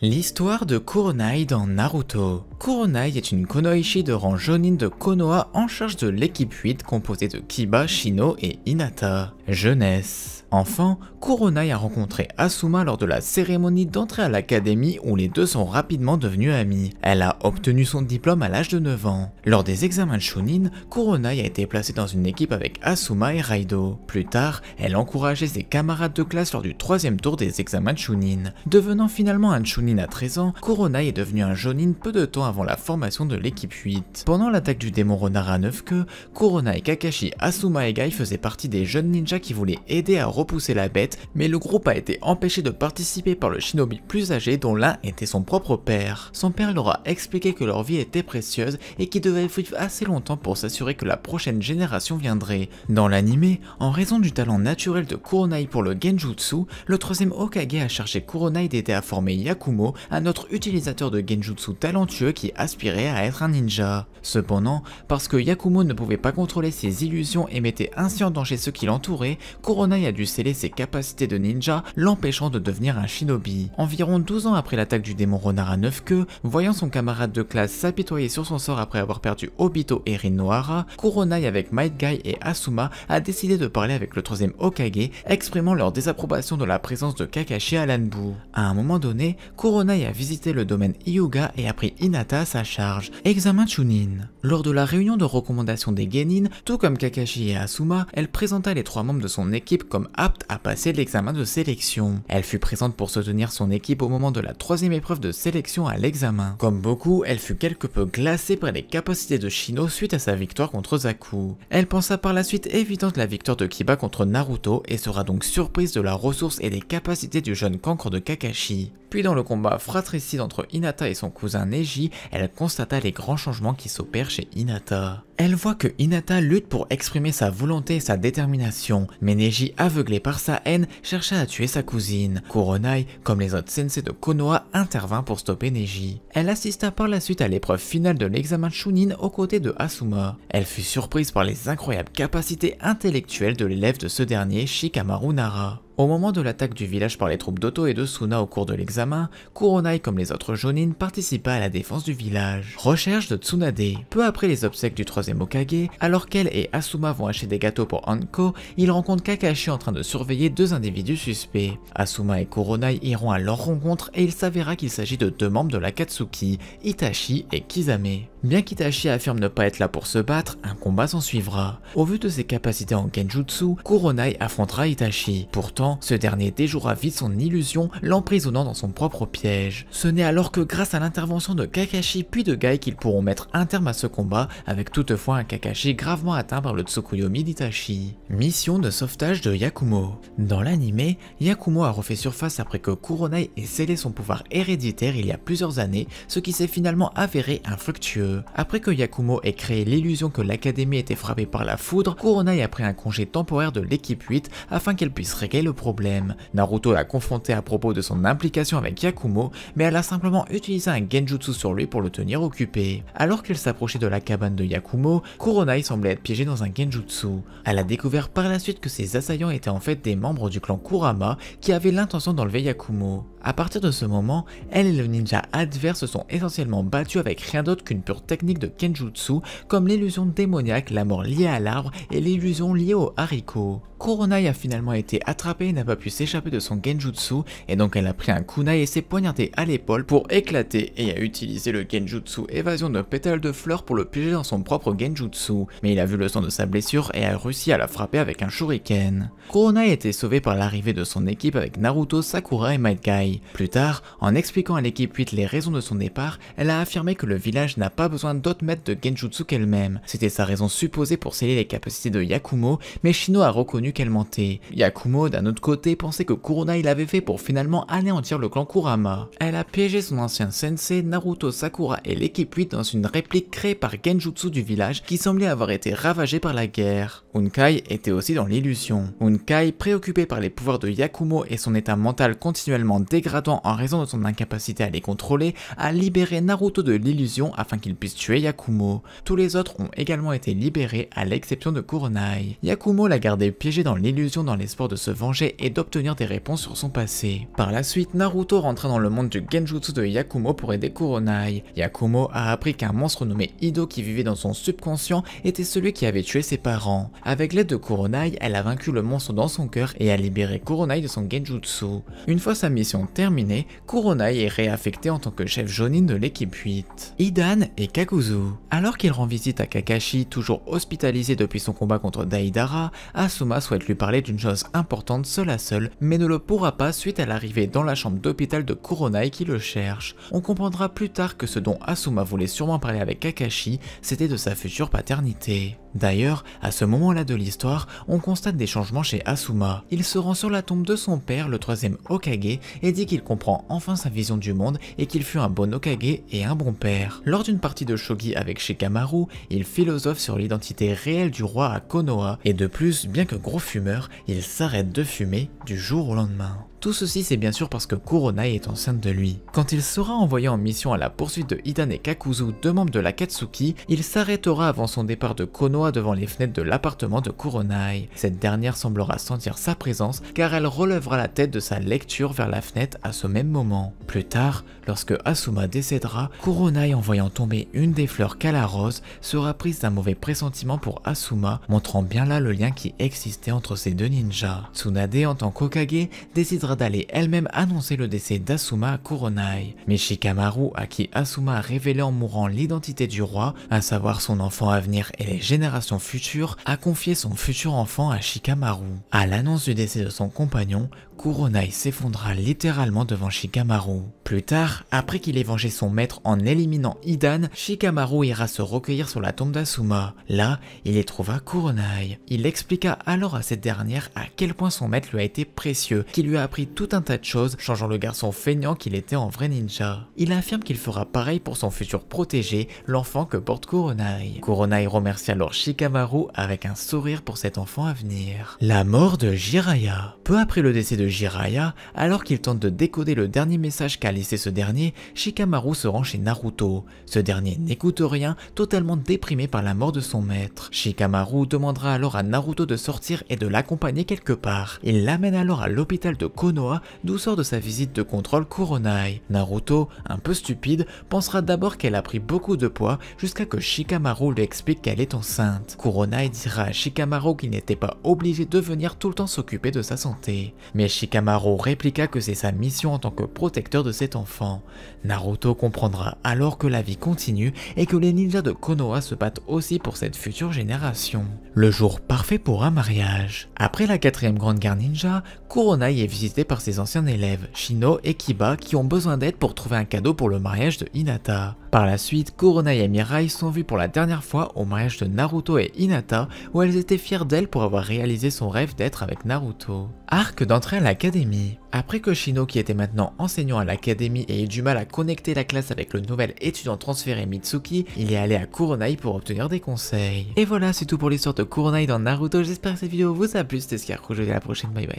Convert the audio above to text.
L'histoire de Kuronai dans Naruto. Kuronai est une Kunoichi de rang Jonin de Konoha en charge de l'équipe 8 composée de Kiba, Shino et Hinata. Jeunesse. Enfant, Kuronai a rencontré Asuma lors de la cérémonie d'entrée à l'académie où les deux sont rapidement devenus amis. Elle a obtenu son diplôme à l'âge de 9 ans. Lors des examens de Chunin, Kuronai a été placée dans une équipe avec Asuma et Raido. Plus tard, elle encourageait ses camarades de classe lors du 3e tour des examens de Chunin. Devenant finalement un Chunin à 13 ans, Kuronai est devenu un Jonin peu de temps avant la formation de l'équipe 8. Pendant l'attaque du démon renard à 9 queues, Kuronai, Kakashi, Asuma et Gai faisaient partie des jeunes ninjas qui voulaient aider à repousser la bête, mais le groupe a été empêché de participer par le shinobi plus âgé dont l'un était son propre père. Son père leur a expliqué que leur vie était précieuse et qu'ils devaient vivre assez longtemps pour s'assurer que la prochaine génération viendrait. Dans l'anime, en raison du talent naturel de Kuronai pour le genjutsu, le 3e Hokage a chargé Kuronai d'aider à former Yakumo, un autre utilisateur de genjutsu talentueux qui aspirait à être un ninja. Cependant, parce que Yakumo ne pouvait pas contrôler ses illusions et mettait ainsi en danger ceux qui l'entouraient, Kuronai a dû sceller ses capacités de ninja, l'empêchant de devenir un shinobi. Environ 12 ans après l'attaque du démon renard à 9 queues, voyant son camarade de classe s'apitoyer sur son sort après avoir perdu Obito et Rinohara, Kuronai avec Might Guy et Asuma a décidé de parler avec le 3e Hokage, exprimant leur désapprobation de la présence de Kakashi à l'Anbu. À un moment donné, Kuronai a visité le domaine Hyuga et a pris Hinata à sa charge. Examen Chunin. Lors de la réunion de recommandation des Genin, tout comme Kakashi et Asuma, elle présenta les 3 membres de son équipe comme aptes à passer l'examen de sélection. Elle fut présente pour soutenir son équipe au moment de la 3e épreuve de sélection à l'examen. Comme beaucoup, elle fut quelque peu glacée par les capacités de Shino suite à sa victoire contre Zaku. Elle pensa par la suite évidente la victoire de Kiba contre Naruto et sera donc surprise de la ressource et des capacités du jeune cancre de Kakashi. Puis dans le combat fratricide entre Hinata et son cousin Neji, elle constata les grands changements qui s'opèrent chez Hinata. Elle voit que Hinata lutte pour exprimer sa volonté et sa détermination, mais Neji, aveuglé par sa haine, chercha à tuer sa cousine. Kuronai, comme les autres sensei de Konoha, intervint pour stopper Neji. Elle assista par la suite à l'épreuve finale de l'examen Chunin aux côtés de Asuma. Elle fut surprise par les incroyables capacités intellectuelles de l'élève de ce dernier, Shikamaru Nara. Au moment de l'attaque du village par les troupes d'Oto et de Suna au cours de l'examen, Kuronai comme les autres Jonin participa à la défense du village. Recherche de Tsunade. Peu après les obsèques du 3e Hokage, alors qu'elle et Asuma vont acheter des gâteaux pour Anko, ils rencontrent Kakashi en train de surveiller 2 individus suspects. Asuma et Kuronai iront à leur rencontre et il s'avéra qu'il s'agit de 2 membres de l'Akatsuki, Itachi et Kisame. Bien qu'Itachi affirme ne pas être là pour se battre, un combat s'en suivra. Au vu de ses capacités en genjutsu, Kuronai affrontera Itachi. Pourtant, ce dernier déjouera vite son illusion, l'emprisonnant dans son propre piège. Ce n'est alors que grâce à l'intervention de Kakashi puis de Gai qu'ils pourront mettre un terme à ce combat, avec toutefois un Kakashi gravement atteint par le Tsukuyomi d'Itachi. Mission de sauvetage de Yakumo. Dans l'anime, Yakumo a refait surface après que Kuronai ait scellé son pouvoir héréditaire il y a plusieurs années, ce qui s'est finalement avéré infructueux. Après que Yakumo ait créé l'illusion que l'académie était frappée par la foudre, Kuronai a pris un congé temporaire de l'équipe 8 afin qu'elle puisse régler le problème. Naruto l'a confronté à propos de son implication avec Yakumo, mais elle a simplement utilisé un genjutsu sur lui pour le tenir occupé. Alors qu'elle s'approchait de la cabane de Yakumo, Kuronai semblait être piégée dans un genjutsu. Elle a découvert par la suite que ses assaillants étaient en fait des membres du clan Kurama qui avaient l'intention d'enlever Yakumo. À partir de ce moment, elle et le ninja adverse se sont essentiellement battus avec rien d'autre qu'une pure technique de genjutsu comme l'illusion démoniaque, la mort liée à l'arbre et l'illusion liée au haricot. Kuronai a finalement été attrapée et n'a pas pu s'échapper de son genjutsu et donc elle a pris un kunai et s'est poignardée à l'épaule pour éclater et a utilisé le genjutsu évasion de pétales de fleurs pour le piéger dans son propre genjutsu, mais il a vu le sang de sa blessure et a réussi à la frapper avec un shuriken. Kuronai a été sauvée par l'arrivée de son équipe avec Naruto, Sakura et Might Guy. Plus tard, en expliquant à l'équipe 8 les raisons de son départ, elle a affirmé que le village n'a pas besoin d'autres maîtres de genjutsu qu'elle-même. C'était sa raison supposée pour sceller les capacités de Yakumo, mais Shino a reconnu qu'elle mentait. Yakumo, d'un autre côté, pensait que Kuronai l'avait fait pour finalement anéantir le clan Kurama. Elle a piégé son ancien sensei, Naruto, Sakura et l'équipe 8 dans une réplique créée par genjutsu du village qui semblait avoir été ravagée par la guerre. Unkai était aussi dans l'illusion. Unkai, préoccupé par les pouvoirs de Yakumo et son état mental continuellement dégradé, dégradant en raison de son incapacité à les contrôler, a libéré Naruto de l'illusion afin qu'il puisse tuer Yakumo. Tous les autres ont également été libérés à l'exception de Kuronai. Yakumo l'a gardé piégé dans l'illusion dans l'espoir de se venger et d'obtenir des réponses sur son passé. Par la suite, Naruto rentra dans le monde du Genjutsu de Yakumo pour aider Kuronai. Yakumo a appris qu'un monstre nommé Ido qui vivait dans son subconscient était celui qui avait tué ses parents. Avec l'aide de Kuronai, elle a vaincu le monstre dans son cœur et a libéré Kuronai de son Genjutsu. Une fois sa mission terminée, Kuronai est réaffecté en tant que chef Jonin de l'équipe 8. Hidan et Kakuzu. Alors qu'il rend visite à Kakashi, toujours hospitalisé depuis son combat contre Deidara, Asuma souhaite lui parler d'une chose importante seul à seul, mais ne le pourra pas suite à l'arrivée dans la chambre d'hôpital de Kuronai qui le cherche. On comprendra plus tard que ce dont Asuma voulait sûrement parler avec Kakashi, c'était de sa future paternité. D'ailleurs, à ce moment-là de l'histoire, on constate des changements chez Asuma. Il se rend sur la tombe de son père, le 3e Hokage, et dit qu'il comprend enfin sa vision du monde et qu'il fut un bon Hokage et un bon père. Lors d'une partie de shogi avec Shikamaru, il philosophe sur l'identité réelle du roi à Konoha, et de plus, bien que gros fumeur, il s'arrête de fumer du jour au lendemain. Tout ceci c'est bien sûr parce que Kuronai est enceinte de lui. Quand il sera envoyé en mission à la poursuite de Hidan et Kakuzu, deux membres de l'Akatsuki, il s'arrêtera avant son départ de Konoha devant les fenêtres de l'appartement de Kuronai. Cette dernière semblera sentir sa présence car elle relèvera la tête de sa lecture vers la fenêtre à ce même moment. Plus tard, lorsque Asuma décédera, Kuronai en voyant tomber une des fleurs Kala Rose sera prise d'un mauvais pressentiment pour Asuma, montrant bien là le lien qui existait entre ces deux ninjas. Tsunade en tant qu'Hokage décidera d'aller elle-même annoncer le décès d'Asuma à Kuronai. Mais Shikamaru, à qui Asuma a révélé en mourant l'identité du roi, à savoir son enfant à venir et les générations futures, a confié son futur enfant à Shikamaru. À l'annonce du décès de son compagnon, Kuronai s'effondra littéralement devant Shikamaru. Plus tard, après qu'il ait vengé son maître en éliminant Hidan, Shikamaru ira se recueillir sur la tombe d'Asuma. Là, il y trouva Kuronai. Il expliqua alors à cette dernière à quel point son maître lui a été précieux, qu'il lui a appris tout un tas de choses, changeant le garçon feignant qu'il était en vrai ninja. Il affirme qu'il fera pareil pour son futur protégé, l'enfant que porte Kuronai. Kuronai remercie alors Shikamaru avec un sourire pour cet enfant à venir. La mort de Jiraiya. Peu après le décès de Jiraiya, alors qu'il tente de décoder le dernier message qu'a laissé ce dernier, Shikamaru se rend chez Naruto. Ce dernier n'écoute rien, totalement déprimé par la mort de son maître. Shikamaru demandera alors à Naruto de sortir et de l'accompagner quelque part. Il l'amène alors à l'hôpital de Konoha, d'où sort de sa visite de contrôle Kuronai. Naruto, un peu stupide, pensera d'abord qu'elle a pris beaucoup de poids jusqu'à que Shikamaru lui explique qu'elle est enceinte. Kuronai dira à Shikamaru qu'il n'était pas obligé de venir tout le temps s'occuper de sa santé. Mais Shikamaru répliqua que c'est sa mission en tant que protecteur de cet enfant. Naruto comprendra alors que la vie continue et que les ninjas de Konoha se battent aussi pour cette future génération. Le jour parfait pour un mariage. Après la 4e grande guerre ninja, Kuronai est visité par ses anciens élèves, Shino et Kiba, qui ont besoin d'aide pour trouver un cadeau pour le mariage de Hinata. Par la suite, Kuronai et Mirai sont vues pour la dernière fois au mariage de Naruto et Hinata, où elles étaient fières d'elle pour avoir réalisé son rêve d'être avec Naruto. Arc d'entrée à l'académie. Après que Shino, qui était maintenant enseignant à l'académie et ait du mal à connecter la classe avec le nouvel étudiant transféré Mitsuki, il est allé à Kuronai pour obtenir des conseils. Et voilà, c'est tout pour l'histoire de Kuronai dans Naruto. J'espère que cette vidéo vous a plu. C'était Scarecrow, je vous dis à la prochaine, bye bye.